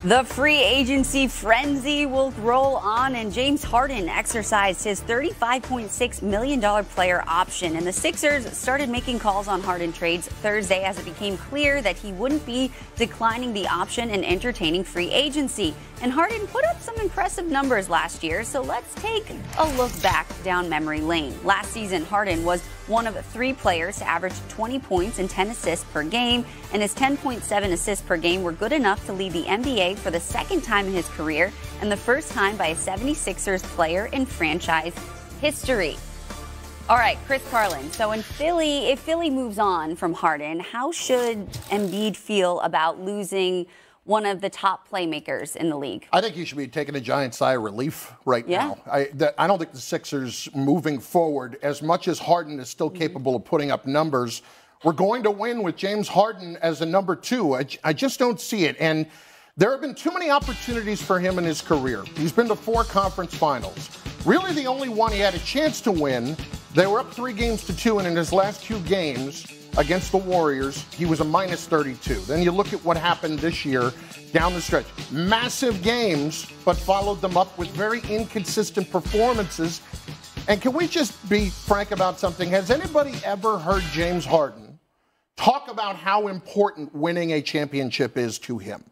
The free agency frenzy will roll on, and James Harden exercised his $35.6 million player option. And the Sixers started making calls on Harden trades Thursday as it became clear that he wouldn't be declining the option and entertaining free agency. And Harden put up some impressive numbers last year, so let's take a look back down memory lane. Last season, Harden was one of 3 players to average 20 points and 10 assists per game, and his 10.7 assists per game were good enough to lead the NBA for the second time in his career and the first time by a 76ers player in franchise history. All right, Chris Carlin. So if Philly moves on from Harden, how should Embiid feel about losing one of the top playmakers in the league? I think he should be taking a giant sigh of relief right now. I don't think the Sixers moving forward, as much as Harden is still capable of putting up numbers, we're going to win with James Harden as a number 2. I just don't see it. And there have been too many opportunities for him in his career. He's been to 4 conference finals. Really the only one he had a chance to win, they were up 3-2, and in his last 2 games against the Warriors, he was a minus 32. Then you look at what happened this year down the stretch. Massive games, but followed them up with very inconsistent performances. And can we just be frank about something? Has anybody ever heard James Harden talk about how important winning a championship is to him?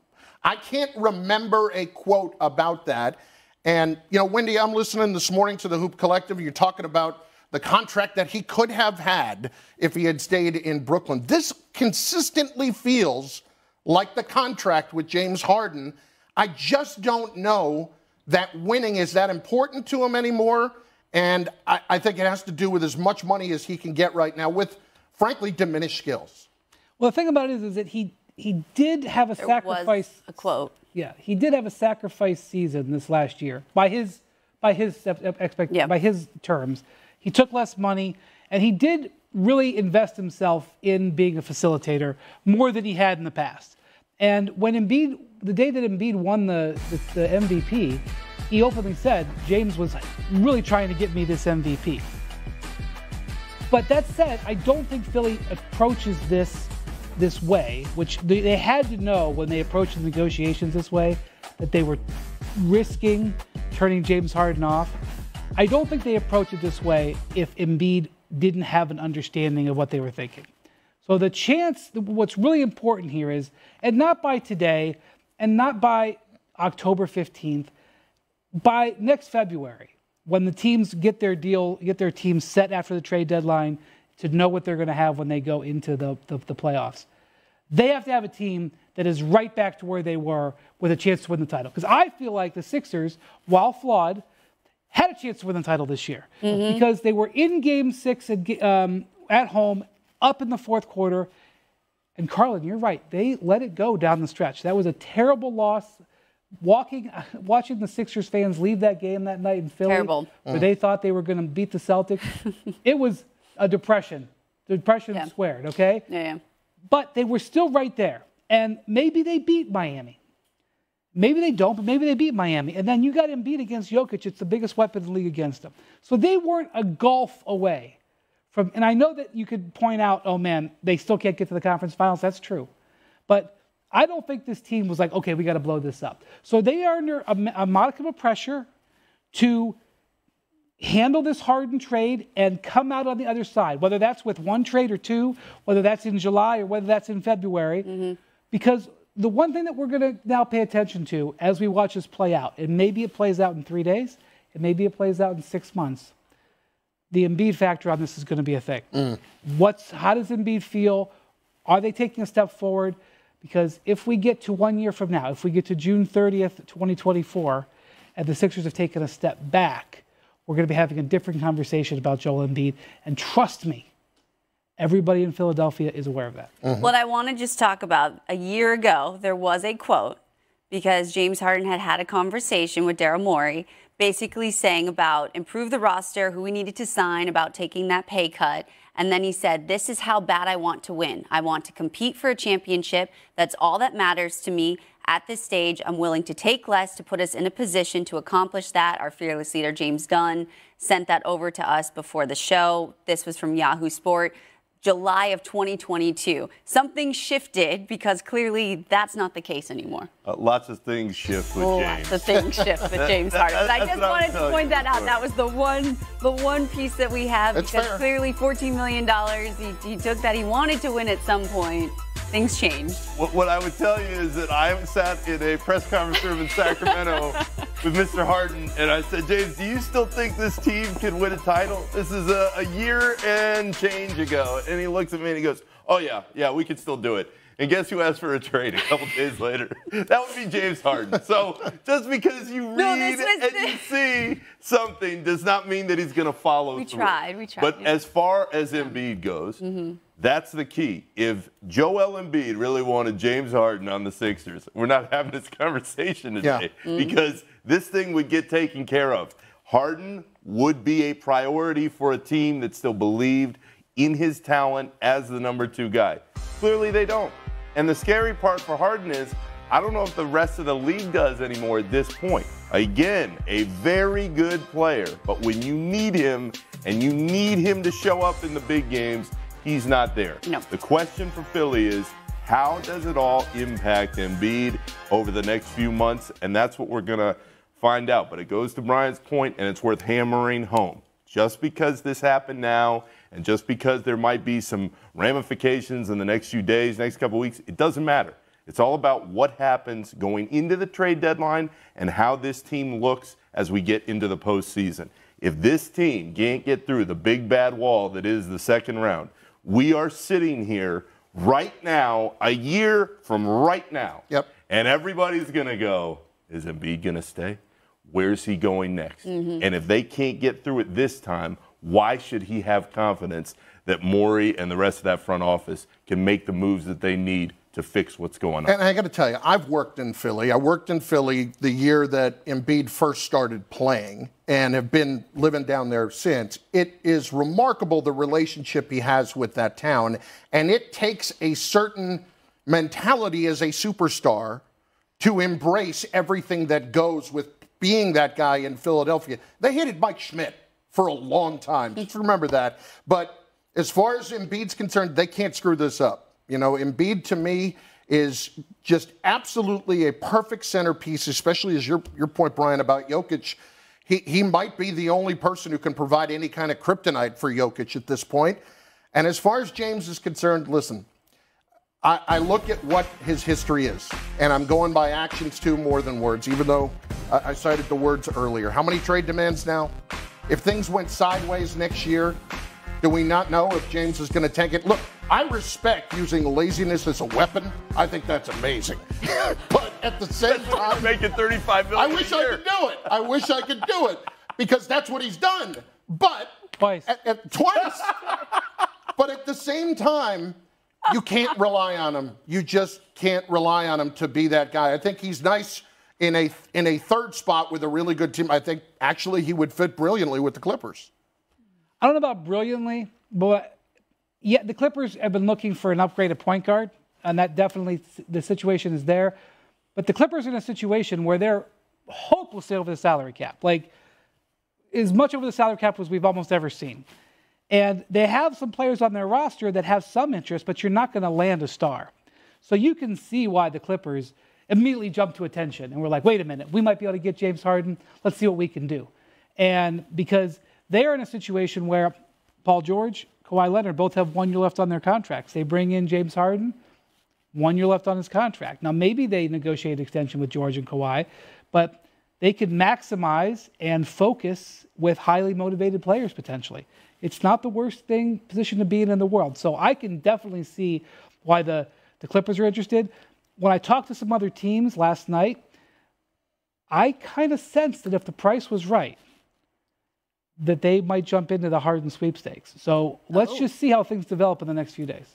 I can't remember a quote about that. And, you know, Wendy, I'm listening this morning to the Hoop Collective. You're talking about the contract that he could have had if he had stayed in Brooklyn. This consistently feels like the contract with James Harden. I just don't know that winning is that important to him anymore. And I think it has to do with as much money as he can get right now with, frankly, diminished skills. Well, the thing about it is that he did have a sacrifice. Was a quote. Yeah, he did have a sacrifice season this last year by his terms. He took less money, and he did really invest himself in being a facilitator more than he had in the past. And when Embiid, the day that Embiid won the MVP, he openly said, James was really trying to get me this MVP. But that said, I don't think Philly approaches this way, which they had to know when they approached the negotiations this way, that they were risking turning James Harden off. I don't think they approach it this way if Embiid didn't have an understanding of what they were thinking. So the chance, what's really important here is, and not by today, and not by October 15th, by next February, when the teams get their teams set after the trade deadline to know what they're going to have when they go into the playoffs. They have to have a team that is right back to where they were with a chance to win the title. Because I feel like the Sixers, while flawed, had a chance to win the title this year. Because they were in Game 6 at home, up in the fourth quarter. And Carlin, you're right. They let it go down the stretch. That was a terrible loss. Watching the Sixers fans leave that game that night in Philly, where they thought they were going to beat the Celtics, it was a depression. Depression squared, okay? Yeah. But they were still right there. And maybe they beat Miami. Maybe they don't, but maybe they beat Miami. And then you got Embiid against Jokic. It's the biggest weapon in the league against them. So they weren't a gulf away from, and I know that you could point out, oh man, they still can't get to the conference finals. That's true. But I don't think this team was like, okay, we got to blow this up. So they are under a modicum of pressure to handle this Harden trade and come out on the other side, whether that's with 1 trade or 2, whether that's in July or whether that's in February. Because the one thing that we're going to now pay attention to as we watch this play out, and maybe it plays out in 3 days, and maybe it plays out in 6 months, the Embiid factor on this is going to be a thing. How does Embiid feel? Are they taking a step forward? Because if we get to 1 year from now, if we get to June 30th, 2024, and the Sixers have taken a step back, we're going to be having a different conversation about Joel Embiid. And trust me, everybody in Philadelphia is aware of that. What I want to just talk about, a year ago, there was a quote, because James Harden had a conversation with Daryl Morey, basically saying about improve the roster, who we needed to sign, about taking that pay cut. And then he said, this is how bad I want to win. I want to compete for a championship. That's all that matters to me. At this stage, I'm willing to take less to put us in a position to accomplish that. Our fearless leader, James Dunn, sent that over to us before the show. This was from Yahoo Sport. July of 2022. Something shifted because clearly that's not the case anymore. Lots of things shift with James. Lots of things shift with James Harden. But I just wanted to point that out. That was the one piece that we have, That's because fair. clearly $14 million, he took that. He wanted to win at some point. Things changed. What I would tell you is that I sat in a press conference room in Sacramento with Mr. Harden, and I said, James, do you still think this team can win a title? This is a year and change ago. And he looks at me and he goes, oh, yeah, we can still do it. And guess who asked for a trade a couple days later? That would be James Harden. So just because you read and you see something does not mean that he's going to follow through. We tried. But as far as Embiid goes, that's the key. If Joel Embiid really wanted James Harden on the Sixers, we're not having this conversation today because this thing would get taken care of. Harden would be a priority for a team that still believed in his talent as the number 2 guy. Clearly they don't. And the scary part for Harden is, I don't know if the rest of the league does anymore at this point. Again, a very good player, but when you need him and you need him to show up in the big games, he's not there. No. The question for Philly is, how does it all impact Embiid over the next few months? And that's what we're going to find out. But it goes to Brian's point, and it's worth hammering home. Just because this happened now, and just because there might be some ramifications in the next few days, next couple of weeks, it doesn't matter. It's all about what happens going into the trade deadline and how this team looks as we get into the postseason. If this team can't get through the big bad wall that is the second round, we are sitting here right now, a year from right now. Yep. And everybody's going to go, is Embiid going to stay? Where's he going next? And if they can't get through it this time, why should he have confidence that Morey and the rest of that front office can make the moves that they need to fix what's going on? And I got to tell you, I've worked in Philly. I worked in Philly the year that Embiid first started playing and have been living down there since. It is remarkable the relationship he has with that town, and it takes a certain mentality as a superstar to embrace everything that goes with being that guy in Philadelphia. They hated Mike Schmidt for a long time. Just remember that. But as far as Embiid's concerned, they can't screw this up. You know, Embiid to me is just absolutely a perfect centerpiece, especially as your point, Brian, about Jokic. He might be the only person who can provide any kind of kryptonite for Jokic at this point. And as far as James is concerned, listen, I look at what his history is, and I'm going by actions too more than words, even though I cited the words earlier. How many trade demands now? If things went sideways next year, do we not know if James is going to tank it? Look, I respect using laziness as a weapon. I think that's amazing. But at the same time, making $35 million. I wish I could do it. I wish I could do it because that's what he's done. But Twice. Twice. But at the same time, you can't rely on him. You just can't rely on him to be that guy. I think he's nice in a third spot with a really good team. I think actually he would fit brilliantly with the Clippers. I don't know about brilliantly, but yeah, the Clippers have been looking for an upgraded point guard, and that definitely the situation is there. But the Clippers are in a situation where they're hopelessly over the salary cap, like as much over the salary cap as we've almost ever seen. And they have some players on their roster that have some interest, but you're not going to land a star. So you can see why the Clippers immediately jump to attention. And we're like, wait a minute, we might be able to get James Harden. Let's see what we can do. And because they are in a situation where Paul George, Kawhi Leonard both have 1 year left on their contracts. They bring in James Harden, 1 year left on his contract. Now, maybe they negotiate an extension with George and Kawhi, but they could maximize and focus with highly motivated players potentially. It's not the worst position to be in the world. So I can definitely see why the Clippers are interested. When I talked to some other teams last night, I kind of sensed that if the price was right, that they might jump into the Harden sweepstakes. So let's just see how things develop in the next few days.